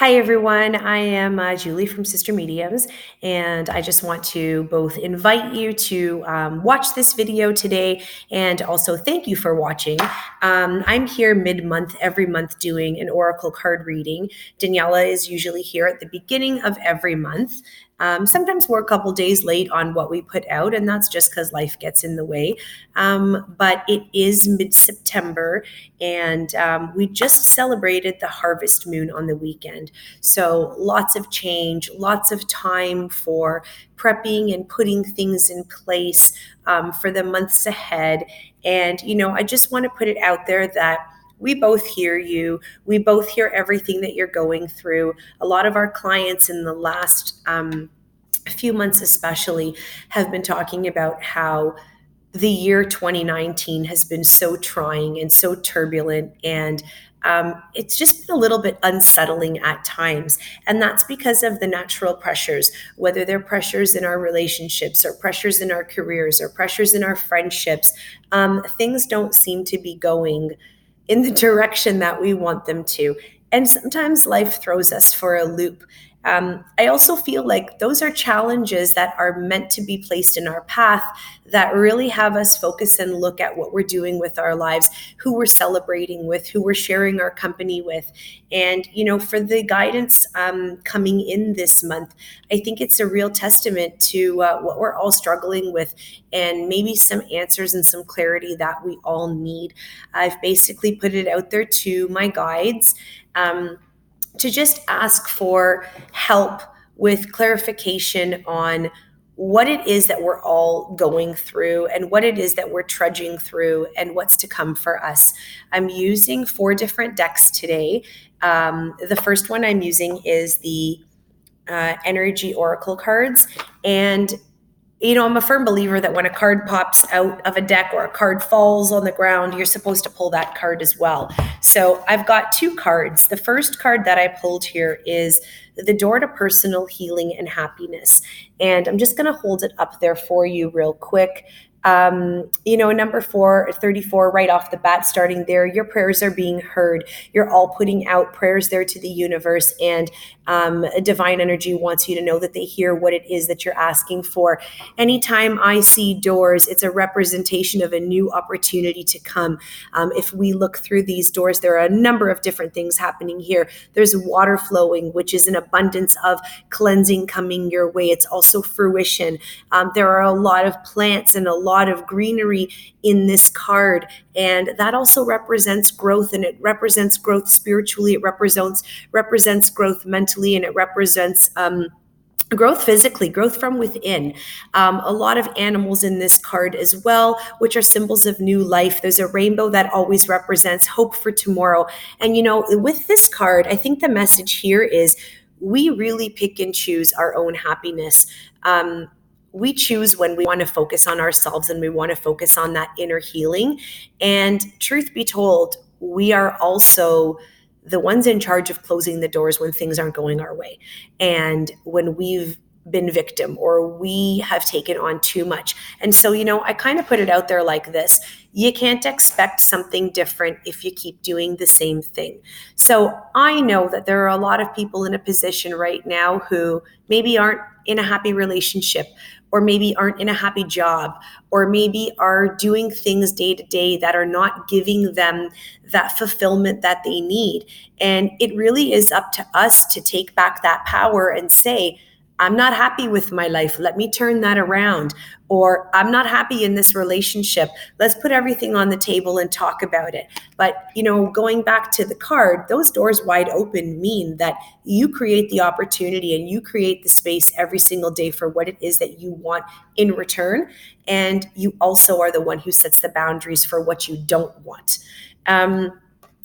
Hi, everyone. I am Julie from Sister Mediums, and I just want to both invite you to watch this video today and also thank you for watching. I'm here mid-month, every month, doing an oracle card reading. Daniela is usually here at the beginning of every month. Sometimes we're a couple days late on what we put out, and that's just because life gets in the way. But it is mid-September, and we just celebrated the harvest moon on the weekend. So lots of change, lots of time for prepping and putting things in place for the months ahead. And, I just want to put it out there that we both hear you. We both hear everything that you're going through. A lot of our clients in the last few months especially have been talking about how the year 2019 has been so trying and so turbulent, and it's just been a little bit unsettling at times. And that's because of the natural pressures, whether they're pressures in our relationships or pressures in our careers or pressures in our friendships. Things don't seem to be going in the direction that we want them to. And sometimes life throws us for a loop. I also feel like those are challenges that are meant to be placed in our path that really have us focus and look at what we're doing with our lives, who we're celebrating with, who we're sharing our company with. And, for the guidance coming in this month, I think it's a real testament to what we're all struggling with and maybe some answers and some clarity that we all need. I've basically put it out there to my guides. To just ask for help with clarification on what it is that we're all going through and what it is that we're trudging through and what's to come for us. I'm using 4 different decks today. The first one I'm using is the Energy Oracle cards. And I'm a firm believer that when a card pops out of a deck or a card falls on the ground, you're supposed to pull that card as well. So I've got 2 cards. The first card that I pulled here is the Door to Personal Healing and Happiness. And I'm just going to hold it up there for you real quick. Number 34, right off the bat, starting there, your prayers are being heard. You're all putting out prayers there to the universe, and a divine energy wants you to know that they hear what it is that you're asking for. Anytime I see doors, it's a representation of a new opportunity to come. If we look through these doors, there are a number of different things happening here. There's water flowing, which is an abundance of cleansing coming your way. It's also fruition. There are a lot of plants and a lot of greenery in this card, and that also represents growth, and it represents growth spiritually, it represents growth mentally, and it represents growth physically, growth from within. A lot of animals in this card as well, which are symbols of new life. There's a rainbow that always represents hope for tomorrow. And with this card, I think the message here is we really pick and choose our own happiness. We choose when we want to focus on ourselves and we want to focus on that inner healing. And truth be told, we are also the ones in charge of closing the doors when things aren't going our way. And when we've been victim or we have taken on too much. And so, I kind of put it out there like this. You can't expect something different if you keep doing the same thing. So I know that there are a lot of people in a position right now who maybe aren't in a happy relationship, or maybe aren't in a happy job, or maybe are doing things day to day that are not giving them that fulfillment that they need. And it really is up to us to take back that power and say, I'm not happy with my life. Let me turn that around. Or I'm not happy in this relationship. Let's put everything on the table and talk about it. But, going back to the card, those doors wide open mean that you create the opportunity and you create the space every single day for what it is that you want in return. And you also are the one who sets the boundaries for what you don't want.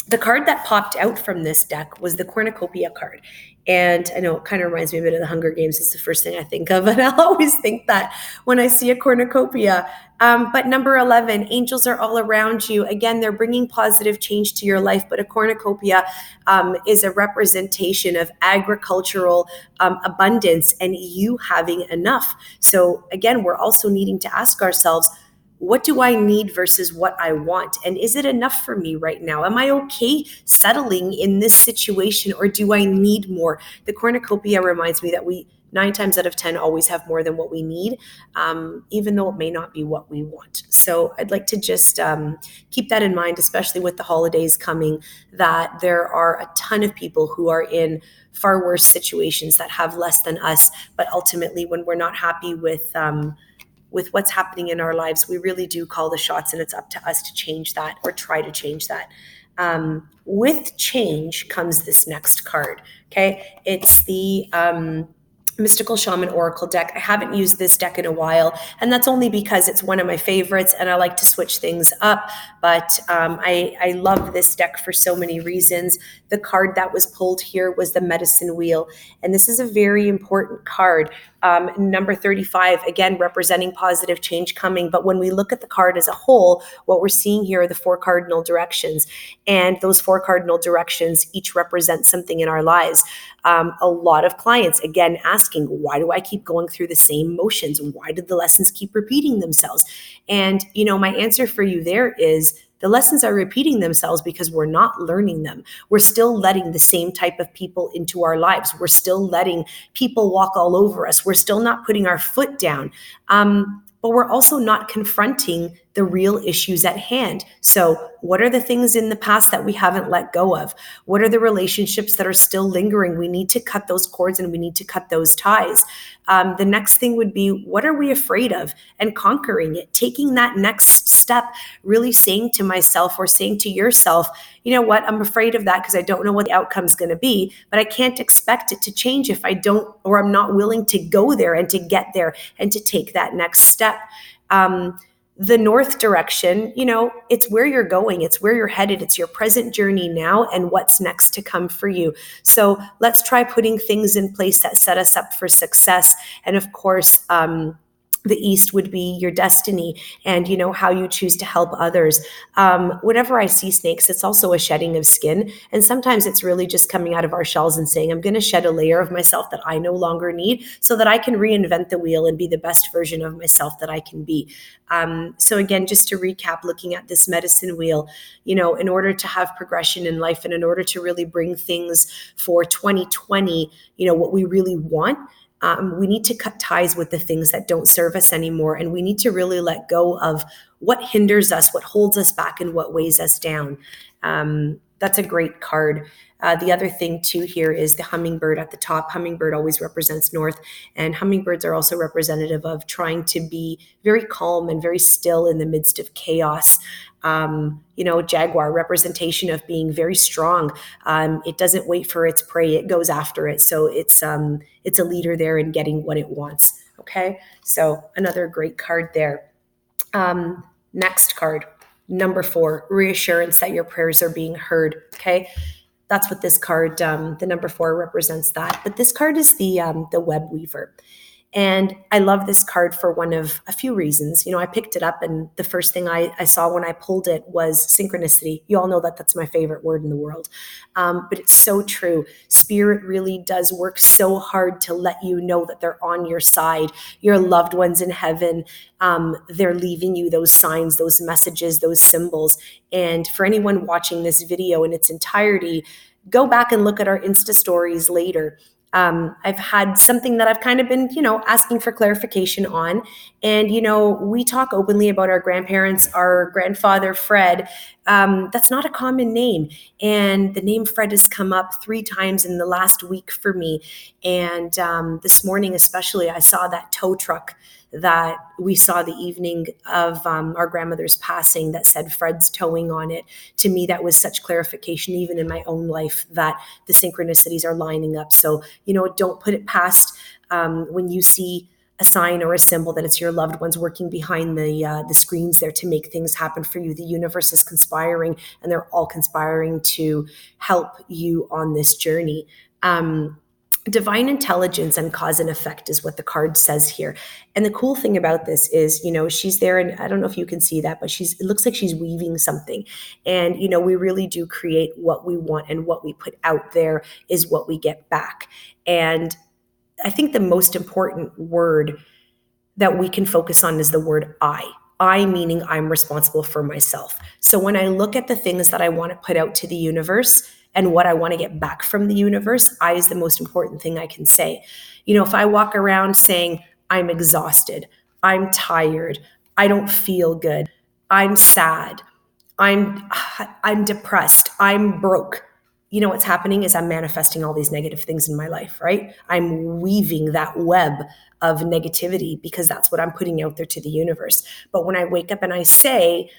The card that popped out from this deck was the Cornucopia card. And I know it kind of reminds me a bit of the Hunger Games. It's the first thing I think of. And I'll always think that when I see a cornucopia. But number 11, angels are all around you. Again, they're bringing positive change to your life. But a cornucopia is a representation of agricultural abundance and you having enough. So again, we're also needing to ask ourselves, what do I need versus what I want? And is it enough for me right now? Am I okay settling in this situation, or do I need more? The cornucopia reminds me that we 9 times out of 10 always have more than what we need, even though it may not be what we want. So I'd like to just keep that in mind, especially with the holidays coming, that there are a ton of people who are in far worse situations that have less than us. But ultimately, when we're not happy with what's happening in our lives, we really do call the shots, and it's up to us to change that or try to change that. With change comes this next card. Okay, it's the Mystical Shaman Oracle deck. I haven't used this deck in a while, and that's only because it's one of my favorites and I like to switch things up. But I love this deck for so many reasons. The card that was pulled here was the Medicine Wheel, and this is a very important card. Number 35, again, representing positive change coming. But when we look at the card as a whole, what we're seeing here are the 4 cardinal directions. And those 4 cardinal directions each represent something in our lives. A lot of clients, again, asking, why do I keep going through the same motions? Why do the lessons keep repeating themselves? And, my answer for you there is, the lessons are repeating themselves because we're not learning them. We're still letting the same type of people into our lives. We're still letting people walk all over us. We're still not putting our foot down. But we're also not confronting the real issues at hand. So what are the things in the past that we haven't let go of? What are the relationships that are still lingering? We need to cut those cords and we need to cut those ties. The next thing would be, what are we afraid of? And conquering it, taking that next step, really saying to myself or saying to yourself, you know what, I'm afraid of that because I don't know what the outcome is going to be, but I can't expect it to change if I don't, or I'm not willing to go there and to get there and to take that next step. The north direction, it's where you're going, it's where you're headed, it's your present journey now and what's next to come for you. So let's try putting things in place that set us up for success. And of course, the east would be your destiny and how you choose to help others. Whenever I see snakes, it's also a shedding of skin, and sometimes it's really just coming out of our shells and saying, I'm going to shed a layer of myself that I no longer need so that I can reinvent the wheel and be the best version of myself that I can be. So again, just to recap, looking at this medicine wheel, in order to have progression in life and in order to really bring things for 2020, what we really want, we need to cut ties with the things that don't serve us anymore. And we need to really let go of what hinders us, what holds us back, and what weighs us down. That's a great card. The other thing too here is the hummingbird at the top. Hummingbird always represents north, and hummingbirds are also representative of trying to be very calm and very still in the midst of chaos. Jaguar, representation of being very strong. It doesn't wait for its prey, it goes after it. So it's a leader there in getting what it wants. Okay, so another great card there. Next card, number 4, reassurance that your prayers are being heard. Okay, that's what this card, the number 4 represents that. But this card is the web weaver. And I love this card for one of a few reasons. I picked it up and the first thing I saw when I pulled it was synchronicity. You all know that that's my favorite word in the world. But it's so true. Spirit really does work so hard to let you know that they're on your side. Your loved ones in heaven, they're leaving you those signs, those messages, those symbols. And for anyone watching this video in its entirety, go back and look at our Insta stories later. I've had something that I've kind of been, asking for clarification on. And, we talk openly about our grandparents, our grandfather, Fred. That's not a common name. And the name Fred has come up 3 times in the last week for me. And this morning, especially, I saw that tow truck that we saw the evening of our grandmother's passing that said Fred's towing on it. To me, that was such clarification, even in my own life, that the synchronicities are lining up. So, don't put it past when you see a sign or a symbol that it's your loved ones working behind the screens there to make things happen for you. The universe is conspiring, and they're all conspiring to help you on this journey. Divine intelligence and cause and effect is what the card says here. And the cool thing about this is, she's there, and I don't know if you can see that, but it looks like she's weaving something. And, we really do create what we want, and what we put out there is what we get back. And I think the most important word that we can focus on is the word I. I meaning I'm responsible for myself. So when I look at the things that I want to put out to the universe and what I want to get back from the universe, I is the most important thing I can say. If I walk around saying, I'm exhausted, I'm tired, I don't feel good, I'm sad, I'm depressed, I'm broke. What's happening is I'm manifesting all these negative things in my life, right? I'm weaving that web of negativity because that's what I'm putting out there to the universe. But when I wake up and I say,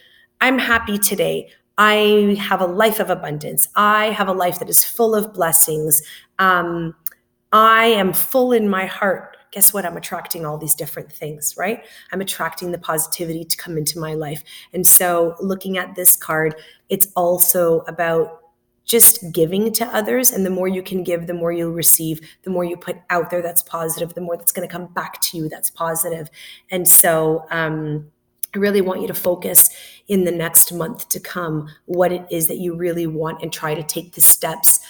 I'm happy today, I have a life of abundance, I have a life that is full of blessings, I am full in my heart. Guess what? I'm attracting all these different things, right? I'm attracting the positivity to come into my life. And so looking at this card, it's also about just giving to others. And the more you can give, the more you'll receive, the more you put out there that's positive, the more that's going to come back to you that's positive. And so, I really want you to focus in the next month to come what it is that you really want and try to take the steps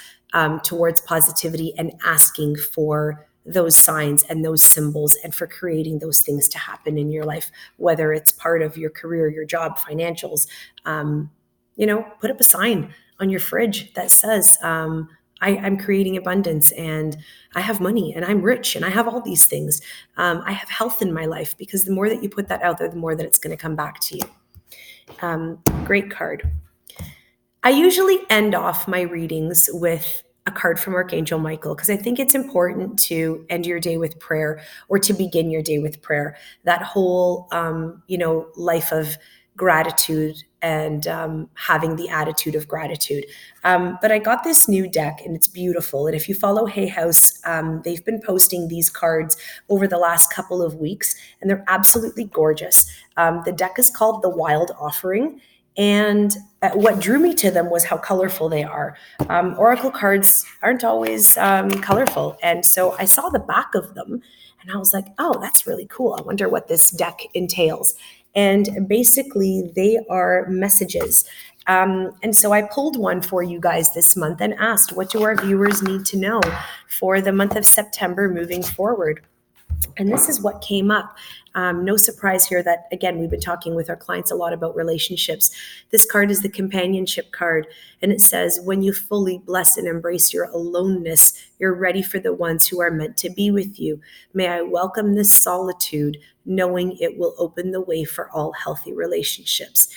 towards positivity and asking for those signs and those symbols and for creating those things to happen in your life, whether it's part of your career, your job, financials. Put up a sign on your fridge that says, I'm creating abundance and I have money and I'm rich and I have all these things. I have health in my life, because the more that you put that out there, the more that it's going to come back to you. Great card. I usually end off my readings with a card from Archangel Michael, because I think it's important to end your day with prayer, or to begin your day with prayer. That whole, life of gratitude and having the attitude of gratitude. But I got this new deck and it's beautiful. And if you follow Hay House, they've been posting these cards over the last couple of weeks, and they're absolutely gorgeous. The deck is called The Wild Offering. And what drew me to them was how colorful they are. Oracle cards aren't always colorful. And so I saw the back of them and I was like, oh, that's really cool. I wonder what this deck entails. And basically, they are messages. And so I pulled one for you guys this month and asked, what do our viewers need to know for the month of September moving forward? And this is what came up. No surprise here that, again, we've been talking with our clients a lot about relationships. This card is the companionship card, and it says, when you fully bless and embrace your aloneness, you're ready for the ones who are meant to be with you. May I welcome this solitude, knowing it will open the way for all healthy relationships.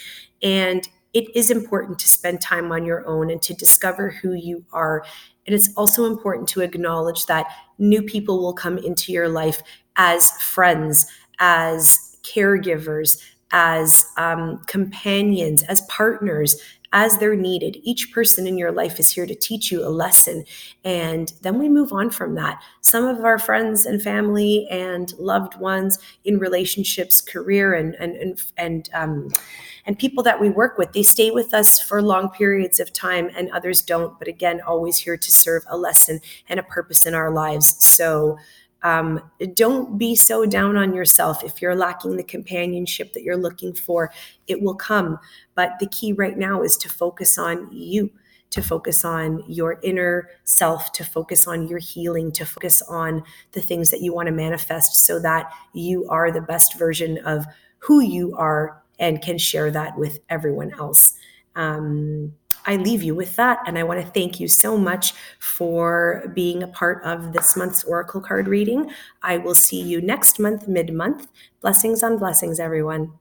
And it is important to spend time on your own and to discover who you are. And it's also important to acknowledge that new people will come into your life as friends, as caregivers, as companions, as partners, as they're needed. Each person in your life is here to teach you a lesson. And then we move on from that. Some of our friends and family and loved ones in relationships, career, and people that we work with, they stay with us for long periods of time, and others don't. But again, always here to serve a lesson and a purpose in our lives. So don't be so down on yourself. If you're lacking the companionship that you're looking for, it will come. But the key right now is to focus on you, to focus on your inner self, to focus on your healing, to focus on the things that you want to manifest, so that you are the best version of who you are and can share that with everyone else. I leave you with that, and I want to thank you so much for being a part of this month's Oracle card reading. I will see you next month, mid-month. Blessings on blessings, everyone.